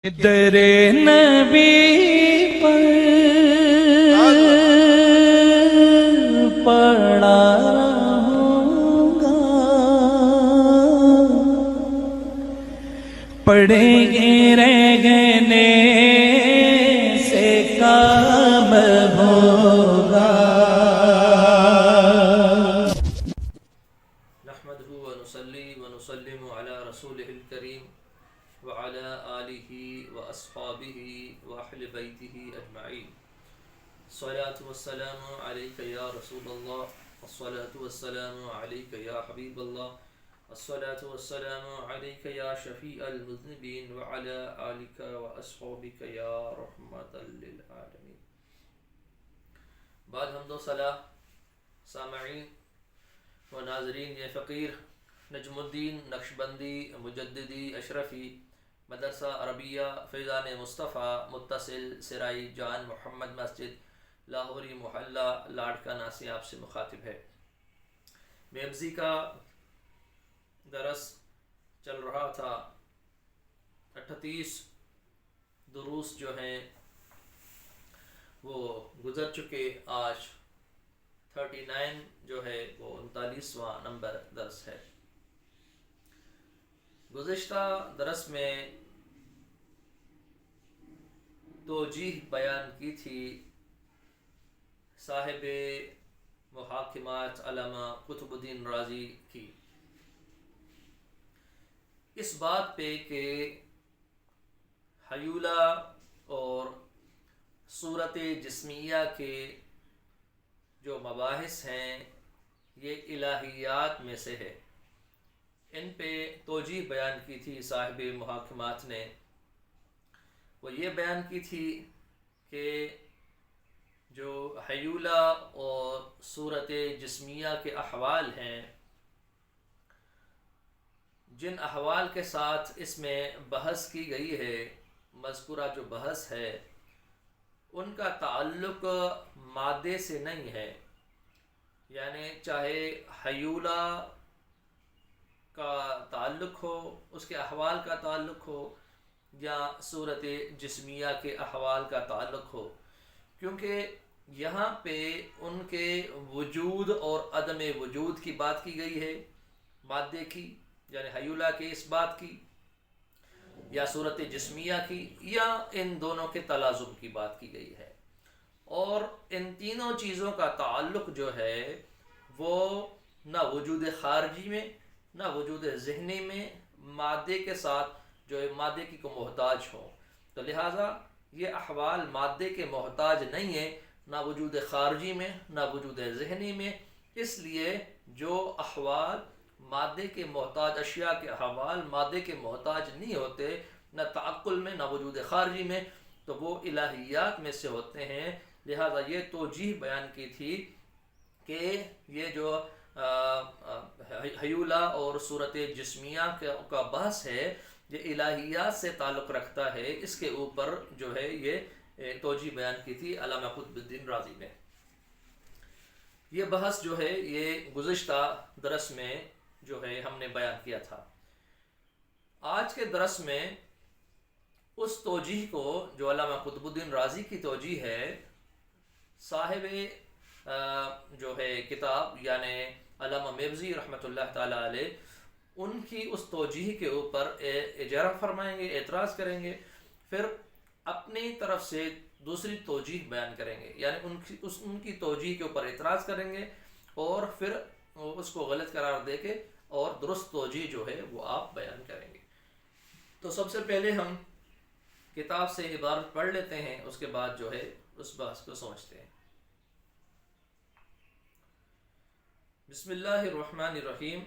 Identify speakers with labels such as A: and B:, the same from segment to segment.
A: در نبی پر پڑا رہوں گا، پڑھیں گے رہنے سے کام ہوگا۔
B: نحمده ونصلي ونسلم على رسوله الكريم وعلى آله وأصحابه وأهل بيته أجمعين. الصلاة والسلام عليك يا رسول الله، الصلاة والسلام عليك يا حبيب الله، الصلاة والسلام عليك يا شفيع المذنبين وعلى آلك وأصحابك يا رحمة للعالمين. بعد حمد و صلاح سامعین و ناظرین، یہ فقیر نجم الدین نقشبندی مجددی اشرفی مدرسہ عربیہ فیضان مصطفیٰ متصل سرائی جان محمد مسجد لاہوری محلہ لاڑکانہ سے آپ سے مخاطب ہے۔ میبزی کا درس چل رہا تھا، 38 دروس جو ہیں وہ گزر چکے، آج 39 جو ہے وہ 39واں نمبر درس ہے۔ گزشتہ درس میں توجیہ بیان کی تھی صاحب محاکمات علامہ قطب الدین رازی کی، اس بات پہ کہ حیولہ اور صورت جسمیہ کے جو مباحث ہیں یہ الہیات میں سے ہے۔ ان پہ توجیہ بیان کی تھی صاحب محاکمات نے، وہ یہ بیان کی تھی کہ جو حیولہ اور صورت جسمیہ کے احوال ہیں، جن احوال کے ساتھ اس میں بحث کی گئی ہے، مذکورہ جو بحث ہے، ان کا تعلق مادے سے نہیں ہے، یعنی چاہے حیولہ کا تعلق ہو، اس کے احوال کا تعلق ہو، یا صورت جسمیہ کے احوال کا تعلق ہو، کیونکہ یہاں پہ ان کے وجود اور عدم وجود کی بات کی گئی ہے، مادے کی یعنی حیولہ کے اس بات کی، یا صورت جسمیہ کی، یا ان دونوں کے تلازم کی بات کی گئی ہے۔ اور ان تینوں چیزوں کا تعلق جو ہے وہ نہ وجود خارجی میں نہ وجود ذہنی میں مادے کے ساتھ جو ہے مادے کی کو محتاج ہو، تو لہٰذا یہ احوال مادے کے محتاج نہیں ہیں، نہ وجود خارجی میں نہ وجود ذہنی میں۔ اس لیے جو احوال مادے کے محتاج، اشیاء کے احوال مادے کے محتاج نہیں ہوتے، نہ تعقل میں نہ وجود خارجی میں، تو وہ الہیات میں سے ہوتے ہیں۔ لہذا یہ توجیہ بیان کی تھی کہ یہ جو حیولہ اور صورت جسمیہ کا بحث ہے یہ الہیات سے تعلق رکھتا ہے، اس کے اوپر جو ہے یہ توجیہ بیان کی تھی علامہ قطب الدین رازی نے۔ یہ بحث جو ہے یہ گزشتہ درس میں جو ہے ہم نے بیان کیا تھا۔ آج کے درس میں اس توجیہ کو جو علامہ قطب الدین رازی کی توجیہ ہے، صاحب جو ہے کتاب یعنی علامہ میبزی رحمۃ اللہ تعالی علیہ، ان کی اس توجیہ کے اوپر اجارہ فرمائیں گے، اعتراض کریں گے، پھر اپنی طرف سے دوسری توجیہ بیان کریں گے، یعنی ان کی توجیہ کے اوپر اعتراض کریں گے اور پھر اس کو غلط قرار دے کے اور درست توجیہ جو ہے وہ آپ بیان کریں گے۔ تو سب سے پہلے ہم کتاب سے عبارت پڑھ لیتے ہیں، اس کے بعد جو ہے اس بحث کو سمجھتے ہیں۔ بسم اللہ الرحمن الرحیم۔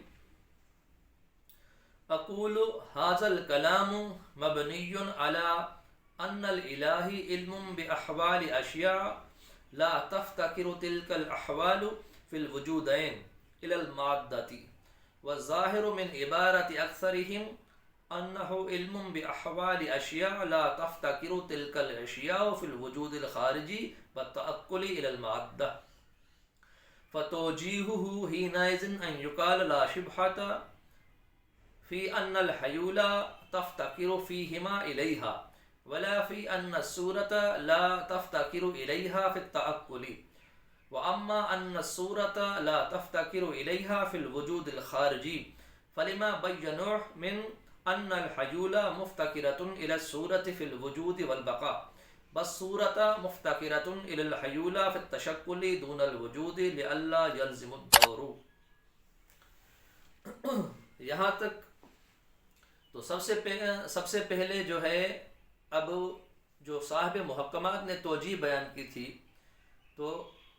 B: اقول هذا الكلام مبنی على ان الالہ علم باحوال اشیاء لا تفتقر تلك الاحوال في الوجودین الى المادة، والظاہر من عبارة اکثرهم انه علم باحوال اشیاء لا تفتقر تلك الاشیاء في الوجود الخارجی والتأقل الى المادة، فتوجیہہ حینئذ ان یقال لا شبہۃ فی ان الحیولہ تفتقر فیہما الیہا ولا في أن الصورة لا تفتقر إليها في التأكل، وأما أن الصورة لا تفتقر إليها في الوجود الخارجي فلما بينوه من أن الحيولة مفتقرة إلى الصورة في الوجود والبقاء، بس صورة مفتقرة إلى الحيولة في التشكل دون الوجود لئلا يلزم الدور۔ یہاں تک تو سب سے پہلے جو ہے اب جو صاحب محکمات نے توجیہ بیان کی تھی تو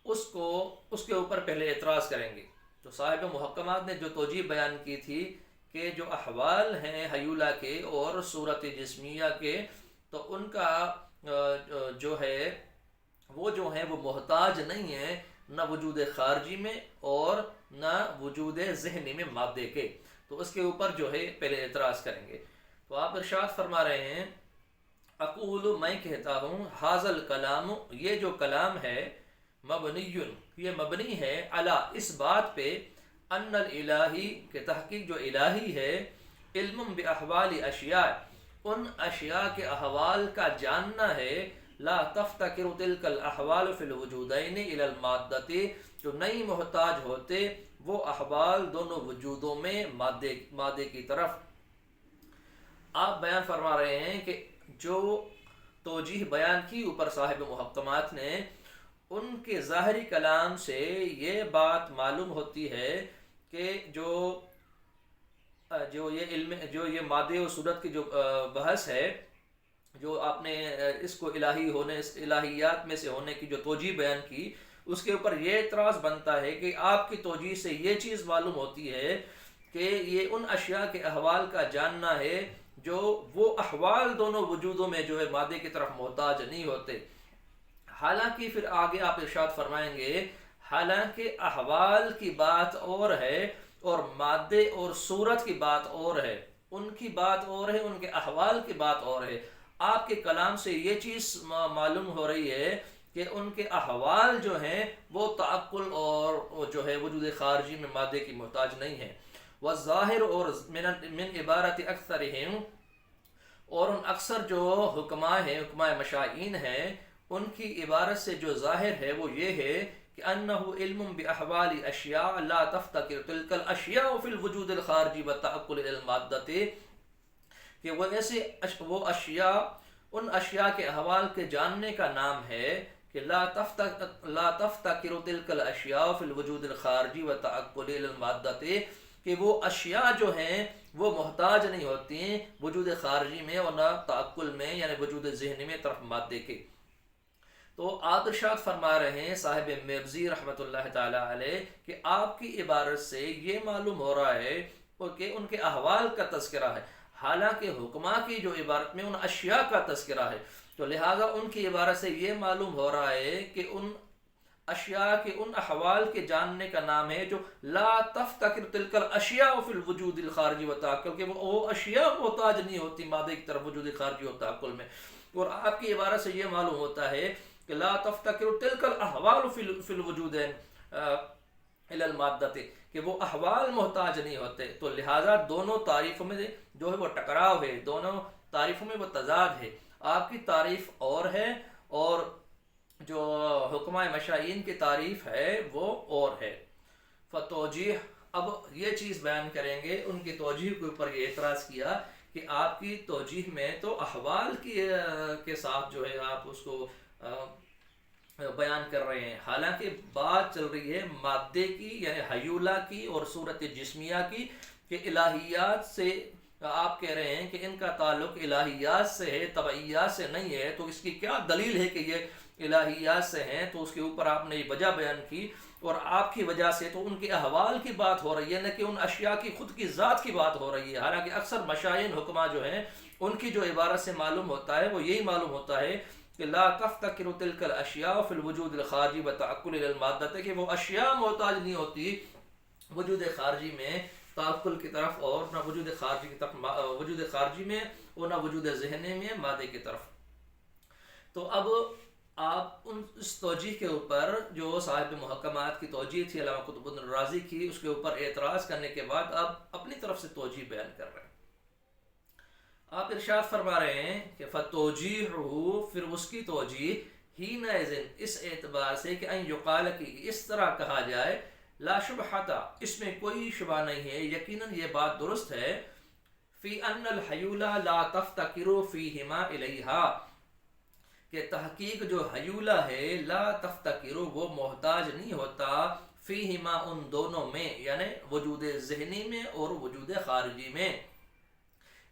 B: اس کے اوپر پہلے اعتراض کریں گے۔ تو صاحب محکمات نے جو توجیہ بیان کی تھی کہ جو احوال ہیں حیولہ کے اور صورت جسمیہ کے، تو ان کا جو ہے وہ محتاج نہیں ہے نہ وجود خارجی میں اور نہ وجود ذہنی میں مادے کے، تو اس کے اوپر جو ہے پہلے اعتراض کریں گے۔ تو آپ ارشاد فرما رہے ہیں اقول، میں کہتا ہوں، ھذا الکلام، یہ جو کلام ہے، مبنی، یہ مبنی ہے، علی، اس بات پہ، ان الالہی، کہ تحقیق جو الہی ہے، علم باحوال اشیاء، ان اشیاء کے احوال کا جاننا ہے، لا تفتقر تلک الاحوال فی الوجودین الی المادۃ، جو نہیں محتاج ہوتے وہ احوال دونوں وجودوں میں مادے کی طرف۔ آپ بیان فرما رہے ہیں کہ جو توجیہ بیان کی اوپر صاحب محکمات نے، ان کے ظاہری کلام سے یہ بات معلوم ہوتی ہے کہ جو یہ مادے و صورت کی جو بحث ہے، جو آپ نے اس کو الہیات میں سے ہونے کی جو توجیہ بیان کی، اس کے اوپر یہ اعتراض بنتا ہے کہ آپ کی توجیہ سے یہ چیز معلوم ہوتی ہے کہ یہ ان اشیاء کے احوال کا جاننا ہے جو وہ احوال دونوں وجودوں میں جو ہے مادے کی طرف محتاج نہیں ہوتے۔ حالانکہ پھر آگے آپ ارشاد فرمائیں گے، حالانکہ احوال کی بات اور ہے اور مادے اور صورت کی بات اور ہے، ان کی بات اور ہے، ان کے احوال کی بات اور ہے۔ آپ کے کلام سے یہ چیز معلوم ہو رہی ہے کہ ان کے احوال جو ہیں وہ تعقل اور جو ہے وجود خارجی میں مادے کی محتاج نہیں ہیں۔ والظاہر، اور من عبارت اکثرہم، اور ان اکثر جو حکماء ہیں، حکماء مشائین ہیں، ان کی عبارت سے جو ظاہر ہے وہ یہ ہے کہ انہ علم باحوال اشیاء لا تفتقر تلک الاشیاء فی الوجود الخارجی والتعقل الی المادۃ، کہ وہ اشیاء، ان اشیاء کے احوال کے جاننے کا نام ہے کہ لا تفتقر تلک الاشیاء فی الوجود الخارجی والتعقل الی المادۃ، کہ وہ اشیاء جو ہیں وہ محتاج نہیں ہوتی ہیں وجود خارجی میں اور نہ تعقل میں، یعنی وجود ذہنی میں طرف مادے کے۔ تو آپ ارشاد فرما رہے ہیں صاحب مرزی رحمۃ اللہ تعالی علیہ کہ آپ کی عبارت سے یہ معلوم ہو رہا ہے کہ ان کے احوال کا تذکرہ ہے، حالانکہ حکماء کی جو عبارت میں ان اشیاء کا تذکرہ ہے، تو لہٰذا ان کی عبارت سے یہ معلوم ہو رہا ہے کہ ان اشیاء کے ان احوال کے جاننے کا نام ہے جو لا تفتقر تلک الاشیاء فی الوجود الخارجی والتعقل، کہ وہ اشیاء محتاج نہیں ہوتی مادے کی طرف وجود خارجی و تعقل میں۔ اور آپ کی عبارت سے یہ معلوم ہوتا ہے کہ لا تفتقر تلک الاحوال فی الوجودین الی المادۃ، کہ وہ احوال محتاج نہیں ہوتے۔ تو لہٰذا دونوں تعریفوں میں جو ہے وہ ٹکراؤ ہے، دونوں تعریفوں میں وہ تضاد ہے، آپ کی تعریف اور ہے اور جو حکماء مشائین کی تعریف ہے وہ اور ہے۔ فتوجیہ، اب یہ چیز بیان کریں گے، ان کی توجیہ کے اوپر یہ اعتراض کیا کہ آپ کی توجیہ میں تو احوال کے ساتھ جو ہے آپ اس کو بیان کر رہے ہیں، حالانکہ بات چل رہی ہے مادے کی، یعنی حیولہ کی اور صورت جسمیہ کی، کہ الہیات سے آپ کہہ رہے ہیں کہ ان کا تعلق الہیات سے ہے، طبعیات سے نہیں ہے، تو اس کی کیا دلیل ہے کہ یہ الہیات سے ہیں؟ تو اس کے اوپر آپ نے یہ وجہ بیان کی، اور آپ کی وجہ سے تو ان کے احوال کی بات ہو رہی ہے، نہ کہ ان اشیاء کی خود کی ذات کی بات ہو رہی ہے۔ حالانکہ اکثر مشائین حکماء جو ہیں ان کی جو عبارت سے معلوم ہوتا ہے وہ یہی معلوم ہوتا ہے کہ لا تفتقر تلک الاشیاء فی الوجود الخارجی والتعقل الی المادۃ، کہ وہ اشیاء محتاج نہیں ہوتی وجود خارجی میں تعقل کی طرف، اور نہ وجود خارجی کی طرف، وجود خارجی میں اور نہ وجود ذہنی میں مادے کی طرف۔ تو اب آپ اس توجیہ کے اوپر جو صاحب محکمات کی توجیہ تھی علامہ قطب الدین الرازی کی، اس کے اوپر اعتراض کرنے کے بعد آپ اپنی طرف سے توجیہ بیان کر رہے ہیں۔ آپ ارشاد فرما رہے ہیں کہ فتوجیہہ، پھر اس کی توجیہ ہی نازن، اس اعتبار سے کہ ان یقال کی اس طرح کہا جائے، لا شبہتا، اس میں کوئی شبہ نہیں ہے، یقیناً یہ بات درست ہے، فی ان الحیولہ لا تفتقر فیہما الیہا، کہ تحقیق جو حیولہ ہے لا تفتقر، وہ محتاج نہیں ہوتا، فیہما، ان دونوں میں، یعنی وجود ذہنی میں اور وجود خارجی میں،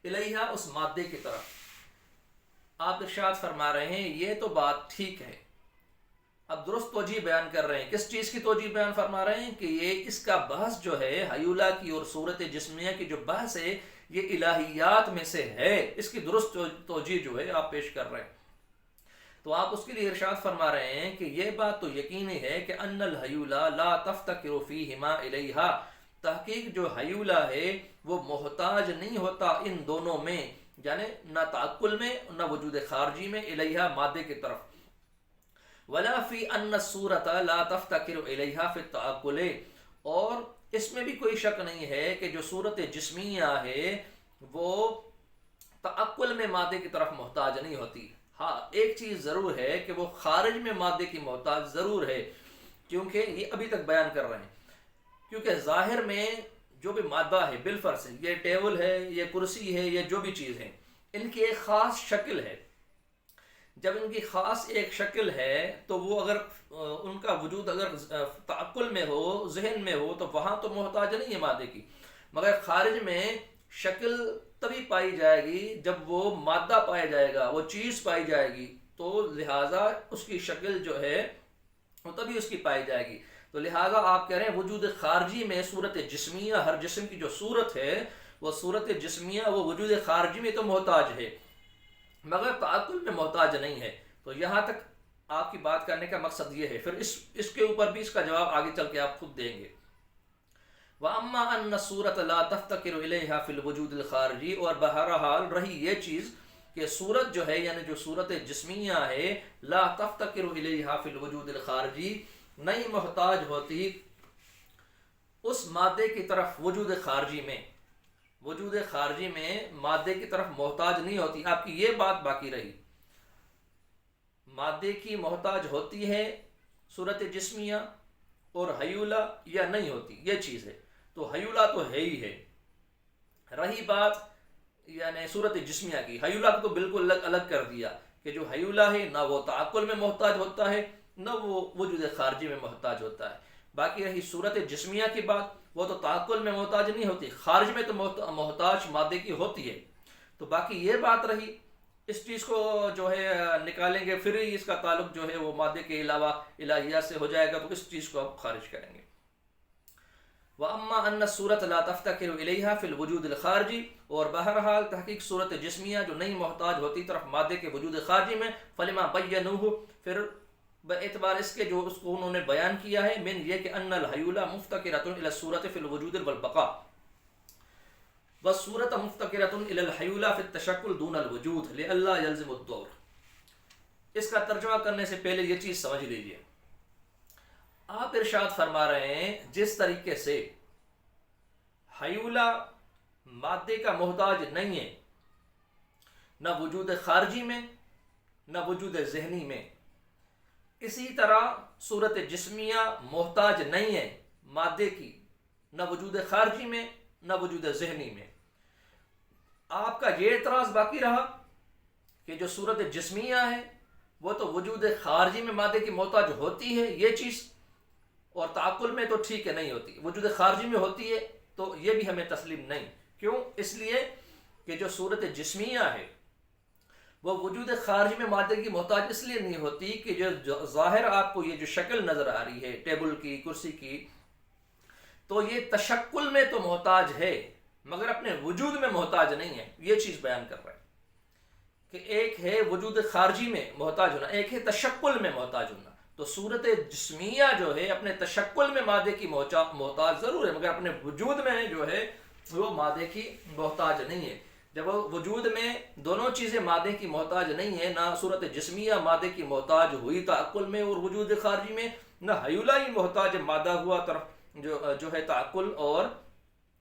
B: الیہا، اس مادے کی طرف۔ آپ ارشاد فرما رہے ہیں یہ تو بات ٹھیک ہے، اب درست توجیہ بیان کر رہے ہیں، کس چیز کی توجیہ بیان فرما رہے ہیں کہ یہ اس کا بحث جو ہے حیولہ کی اور صورت جسمیہ کی جو بحث ہے یہ الہیات میں سے ہے، اس کی درست توجیہ جو ہے آپ پیش کر رہے ہیں۔ تو آپ اس کے لیے ارشاد فرما رہے ہیں کہ یہ بات تو یقینی ہے کہ ان الحیولہ لا تفتقر فیہما الیہا، تحقیق جو حیولہ ہے وہ محتاج نہیں ہوتا ان دونوں میں، یعنی نہ تعقل میں نہ وجود خارجی میں، الیہا، مادے کی طرف۔ ولا فی ان الصورۃ لا تفتقر الیہا فی التعقل، اور اس میں بھی کوئی شک نہیں ہے کہ جو صورت جسمیہ ہے وہ تعقل میں مادے کی طرف محتاج نہیں ہوتی۔ ہاں ایک چیز ضرور ہے کہ وہ خارج میں مادے کی محتاج ضرور ہے، کیونکہ یہ ابھی تک بیان کر رہے ہیں، کیونکہ ظاہر میں جو بھی مادہ ہے بالفرض، یہ ٹیبل ہے، یہ کرسی ہے، یہ جو بھی چیز ہے، ان کی ایک خاص شکل ہے۔ جب ان کی خاص ایک شکل ہے تو وہ اگر ان کا وجود اگر تعقل میں ہو، ذہن میں ہو، تو وہاں تو محتاج نہیں ہے مادے کی، مگر خارج میں شکل تبھی پائی جائے گی جب وہ مادہ پایا جائے گا، وہ چیز پائی جائے گی، تو لہٰذا اس کی شکل جو ہے وہ تبھی اس کی پائی جائے گی۔ تو لہٰذا آپ کہہ رہے ہیں وجود خارجی میں صورت جسمیہ، ہر جسم کی جو صورت ہے وہ صورت جسمیہ وہ وجود خارجی میں تو محتاج ہے مگر تعقل میں محتاج نہیں ہے۔ تو یہاں تک آپ کی بات کرنے کا مقصد یہ ہے، پھر اس کے اوپر بھی اس کا جواب آگے چل کے آپ خود دیں گے۔ وَأَمَّا أَنَّ الصُّورَةَ لَا تَفْتَقِرُ إِلَيْهَا فِي الْوُجُودِ الْخَارِجِ، اور بہرحال رہی یہ چیز کہ صورت جو ہے یعنی جو صورت جسمیہ ہے لا تفتقر الیہا فی الوجود الخارجی، نہیں محتاج ہوتی اس مادے کی طرف وجود خارجی میں، وجود خارجی میں مادے کی طرف محتاج نہیں ہوتی۔ آپ کی یہ بات باقی رہی، مادے کی محتاج ہوتی ہے صورت جسمیہ اور حیولہ یا نہیں ہوتی، یہ چیز ہے۔ تو حیولہ تو ہے ہی ہے، رہی بات یعنی صورت جسمیہ کی، حیولہ کو تو بالکل الگ کر دیا کہ جو حیولہ ہے نہ وہ تعقل میں محتاج ہوتا ہے نہ وہ وجود خارجی میں محتاج ہوتا ہے۔ باقی رہی صورت جسمیہ کی بات، وہ تو تعقل میں محتاج نہیں ہوتی، خارج میں تو محتاج مادے کی ہوتی ہے۔ تو باقی یہ بات رہی، اس چیز کو جو ہے نکالیں گے پھر ہی اس کا تعلق جو ہے وہ مادے کے علاوہ الہیات سے ہو جائے گا، تو اس چیز کو آپ خارج کریں گے۔ وَأَمَّا أَنَّ الصُّورَةَ لَا تَفْتَقِرُ إِلَيْهَا فِي الْوُجُودِ الْخَارِجِ، اور بہرحال تحقیق صورت جسمیہ جو نہیں محتاج ہوتی طرف مادے کے وجود خارجی میں، فَلِمَا بَيَّنُوهُ، پھر باعتبار اس کے جو اس کو انہوں نے بیان کیا ہے، من یہ کہ ان الحیولہ مفتقرۃ الی الصورۃ فی الوجود والبقاء، والصورۃ مفتقرۃ الی الحیولہ فی التشکل دون الوجود لئلا یلزم الدور۔ اس کا ترجمہ کرنے سے پہلے یہ چیز سمجھ لیجئے، آپ ارشاد فرما رہے ہیں جس طریقے سے حیولہ مادے کا محتاج نہیں ہے، نہ وجود خارجی میں نہ وجود ذہنی میں، اسی طرح صورت جسمیہ محتاج نہیں ہے مادے کی، نہ وجود خارجی میں نہ وجود ذہنی میں۔ آپ کا یہ اعتراض باقی رہا کہ جو صورت جسمیہ ہے وہ تو وجود خارجی میں مادے کی محتاج ہوتی ہے یہ چیز، اور تعقل میں تو ٹھیک ہے نہیں ہوتی، وجود خارجی میں ہوتی ہے، تو یہ بھی ہمیں تسلیم نہیں۔ کیوں؟ اس لیے کہ جو صورت جسمیہ ہے وہ وجود خارجی میں مادے کی محتاج اس لیے نہیں ہوتی کہ جو ظاہر آپ کو یہ جو شکل نظر آ رہی ہے ٹیبل کی، کرسی کی، تو یہ تشکل میں تو محتاج ہے مگر اپنے وجود میں محتاج نہیں ہے، یہ چیز بیان کر رہے ہیں کہ ایک ہے وجود خارجی میں محتاج ہونا، ایک ہے تشکل میں محتاج ہونا۔ تو صورت جسمیہ جو ہے اپنے تشکل میں مادے کی محتاج ضرور ہے مگر اپنے وجود میں جو ہے وہ مادے کی محتاج نہیں ہے۔ جب وجود میں دونوں چیزیں مادے کی محتاج نہیں ہے، نہ صورت جسمیہ مادے کی محتاج ہوئی تعقل میں اور وجود خارجی میں، نہ حیولہ ہی محتاج مادہ ہوا طرف جو ہے تعقل اور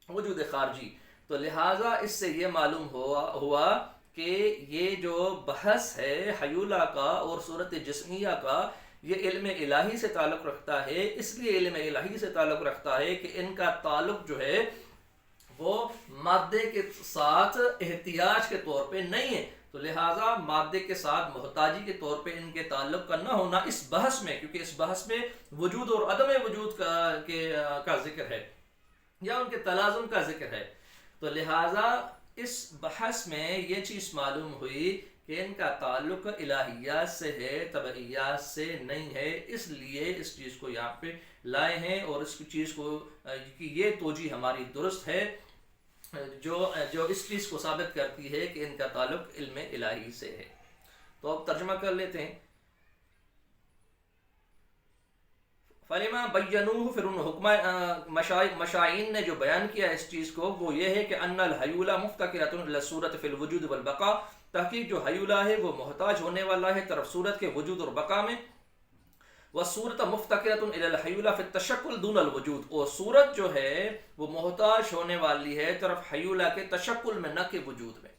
B: وجود خارجی، تو لہٰذا اس سے یہ معلوم ہوا کہ یہ جو بحث ہے حیولہ کا اور صورت جسمیہ کا، یہ علم الہی سے تعلق رکھتا ہے۔ اس لیے علم الہی سے تعلق رکھتا ہے کہ ان کا تعلق جو ہے وہ مادے کے ساتھ احتیاج کے طور پہ نہیں ہے، تو لہٰذا مادے کے ساتھ محتاجی کے طور پہ ان کے تعلق کا نہ ہونا اس بحث میں، کیونکہ اس بحث میں وجود اور عدم وجود کا ذکر ہے یا ان کے تلازم کا ذکر ہے، تو لہٰذا اس بحث میں یہ چیز معلوم ہوئی کہ ان کا تعلق الہیات سے ہے، طبعیات سے نہیں ہے، اس لیے اس چیز کو یہاں پہ لائے ہیں، اور اس چیز کو کہ یہ توجیہ ہماری درست ہے جو اس چیز کو ثابت کرتی ہے کہ ان کا تعلق علم الہی سے ہے۔ تو اب ترجمہ کر لیتے ہیں۔ فلما بینوہ، پھر ان حکمہ مشائین نے جو بیان کیا اس چیز کو، وہ یہ ہے کہ ان الحیولہ مفتقرۃ الی الصورۃ فی الوجود والبقاء، تحقیق جو حیولہ ہے وہ محتاج ہونے والا ہے طرف صورت کے وجود اور بقا میں، والصورت مفتقرۃ الی الحیولہ فی التشکل دون الوجود، اور صورت جو ہے وہ محتاج ہونے والی ہے طرف حیولہ کے تشکل میں نہ کہ وجود میں۔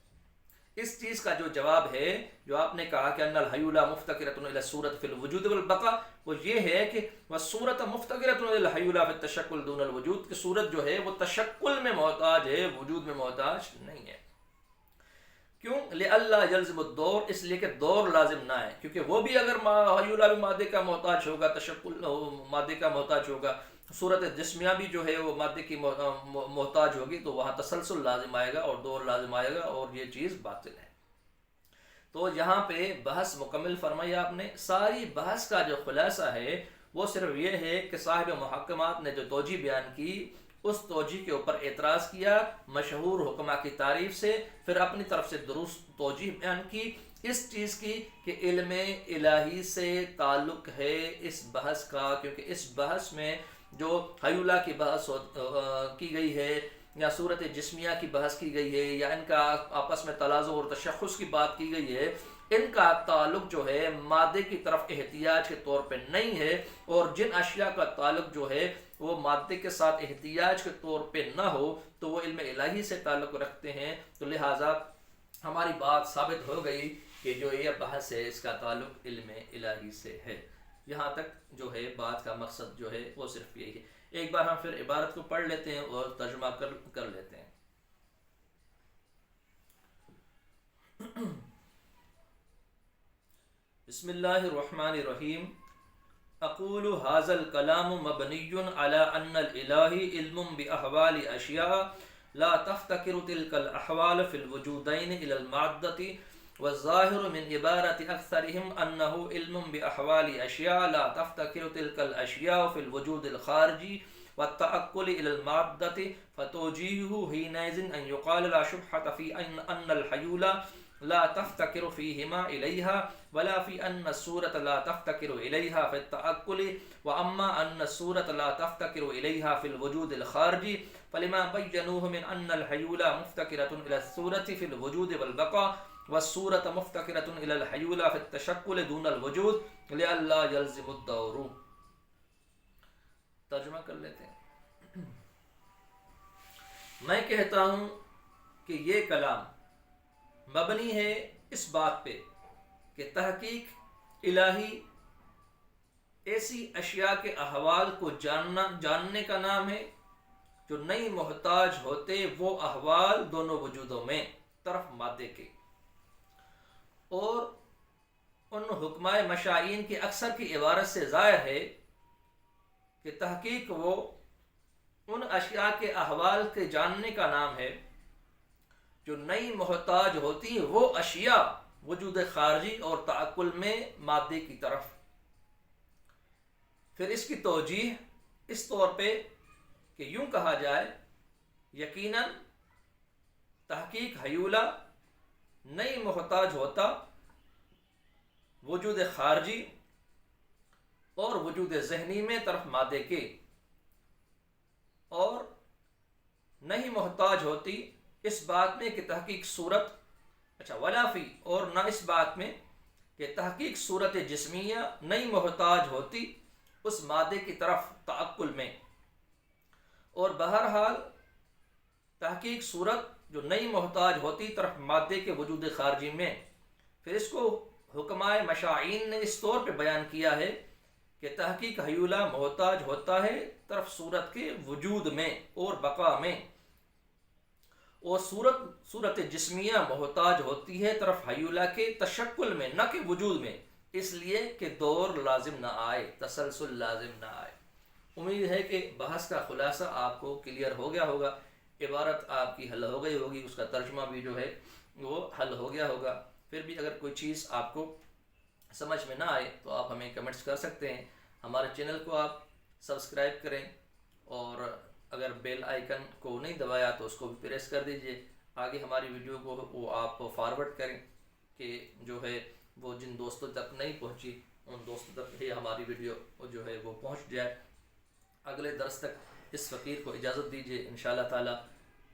B: اس چیز کا جو جواب ہے جو آپ نے کہا کہ ان الحیولہ مفتقرۃ الی الصورۃ فی الوجود والبقاء، وہ یہ ہے کہ والصورت مفتقرۃ الی الحیولہ فی التشکل دون الوجود، کہ صورت جو ہے وہ تشکل میں محتاج ہے، وجود میں محتاج نہیں ہے۔ کیوں؟ لئلا یلزم الدور، اس لیے کہ دور لازم نہ ہے، کیونکہ وہ بھی اگر حیولہ بھی مادے کا محتاج ہوگا، تشکل مادے کا محتاج ہوگا، صورت جسمیہ بھی جو ہے وہ مادے کی محتاج ہوگی، تو وہاں تسلسل لازم آئے گا اور دور لازم آئے گا، اور یہ چیز باطل ہے۔ تو یہاں پہ بحث مکمل فرمائی آپ نے۔ ساری بحث کا جو خلاصہ ہے وہ صرف یہ ہے کہ صاحب محکمات نے جو توجیہ بیان کی، اس توجیہ کے اوپر اعتراض کیا مشہور حکمہ کی تعریف سے، پھر اپنی طرف سے درست توجیہ بیان کی اس چیز کی کہ علم الہی سے تعلق ہے اس بحث کا، کیونکہ اس بحث میں جو حیولہ کی بحث کی گئی ہے یا صورت جسمیہ کی بحث کی گئی ہے یا ان کا آپس میں تلازم اور تشخص کی بات کی گئی ہے، ان کا تعلق جو ہے مادے کی طرف احتیاج کے طور پہ نہیں ہے، اور جن اشیاء کا تعلق جو ہے وہ مادے کے ساتھ احتیاج کے طور پہ نہ ہو تو وہ علم الہی سے تعلق رکھتے ہیں، تو لہٰذا ہماری بات ثابت ہو گئی کہ جو یہ بحث ہے اس کا تعلق علم الہی سے ہے۔ یہاں تک جو ہے بات کا مقصد جو ہے وہ صرف یہی ہے۔ ایک بار ہم پھر عبارت کو پڑھ لیتے ہیں اور ترجمہ کر لیتے ہیں۔ بسم اللہ الرحمن الرحیم۔ اقول هذا الكلام مبني على ان الالہ علم باحوال اشیاء لا تفتقر تلك الاحوال في الوجودين الى المادة، والظاہر من عبارة اکثرهم انه علم باحوال اشیاء لا تفتقر تلك الاشیاء في الوجود الخارجی والتأكل الى المادة، فتوجیهه حينئذ ان يقال لا شبهة في ان الحیول لا تفتقر فيهما إليها، ولا في أن الصورة لا تفتقر إليها في التأكل، وأما أن الصورة لا تفتقر إليها في الوجود الخارجي، فلما بينوه من أن الحيول مفتقرة إلى الصورة في الوجود والبقاء، والصورة مفتقرة إلى الحيول في التشكل دون الوجود، لئلا يلزم الدور۔ ترجمہ کر لیتے ہیں۔ میں کہتا ہوں کہ یہ کلام مبنی ہے اس بات پہ کہ تحقیق الہی ایسی اشیاء کے احوال کو جاننے کا نام ہے جو نہیں محتاج ہوتے وہ احوال دونوں وجودوں میں طرف مادے کے، اور ان حکمائے مشائین کی اکثر کی عبارت سے ظاہر ہے کہ تحقیق وہ ان اشیاء کے احوال کے جاننے کا نام ہے جو نئی محتاج ہوتی وہ اشیاء وجود خارجی اور تعقل میں مادے کی طرف۔ پھر اس کی توجیہ اس طور پہ کہ یوں کہا جائے یقیناً تحقیق حیولہ نئی محتاج ہوتا وجود خارجی اور وجود ذہنی میں طرف مادے کے، اور نہیں محتاج ہوتی اس بات میں کہ تحقیق صورت ولا فی، اور نہ اس بات میں کہ تحقیق صورت جسمیہ نہیں محتاج ہوتی اس مادے کی طرف تعقل میں، اور بہرحال تحقیق صورت جو نئی محتاج ہوتی طرف مادے کے وجود خارجی میں، پھر اس کو حکمائے مشاعین نے اس طور پہ بیان کیا ہے کہ تحقیق حیولہ محتاج ہوتا ہے طرف صورت کے وجود میں اور بقا میں، اور صورت جسمیہ محتاج ہوتی ہے طرف حیولہ کے تشکل میں نہ کہ وجود میں، اس لیے کہ دور لازم نہ آئے، تسلسل لازم نہ آئے۔ امید ہے کہ بحث کا خلاصہ آپ کو کلیئر ہو گیا ہوگا، عبارت آپ کی حل ہو گئی ہوگی، اس کا ترجمہ بھی جو ہے وہ حل ہو گیا ہوگا۔ پھر بھی اگر کوئی چیز آپ کو سمجھ میں نہ آئے تو آپ ہمیں کمنٹس کر سکتے ہیں۔ ہمارے چینل کو آپ سبسکرائب کریں، اور اگر بیل آئیکن کو نہیں دبایا تو اس کو بھی پریس کر دیجئے۔ آگے ہماری ویڈیو کو وہ آپ فارورڈ کریں کہ جو ہے وہ جن دوستوں تک نہیں پہنچی ان دوستوں تک بھی ہماری ویڈیو جو ہے وہ پہنچ جائے۔ اگلے درس تک اس فقیر کو اجازت دیجیے، انشاءاللہ تعالی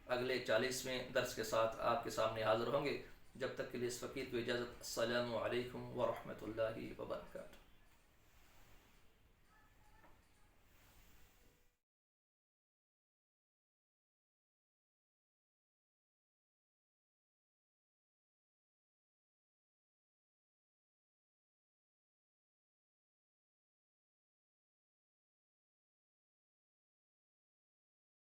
B: اگلے 40ویں درس کے ساتھ آپ کے سامنے حاضر ہوں گے۔ جب تک کے لیے اس فقیر کو اجازت۔ السلام علیکم ورحمۃ اللہ وبرکاتہ۔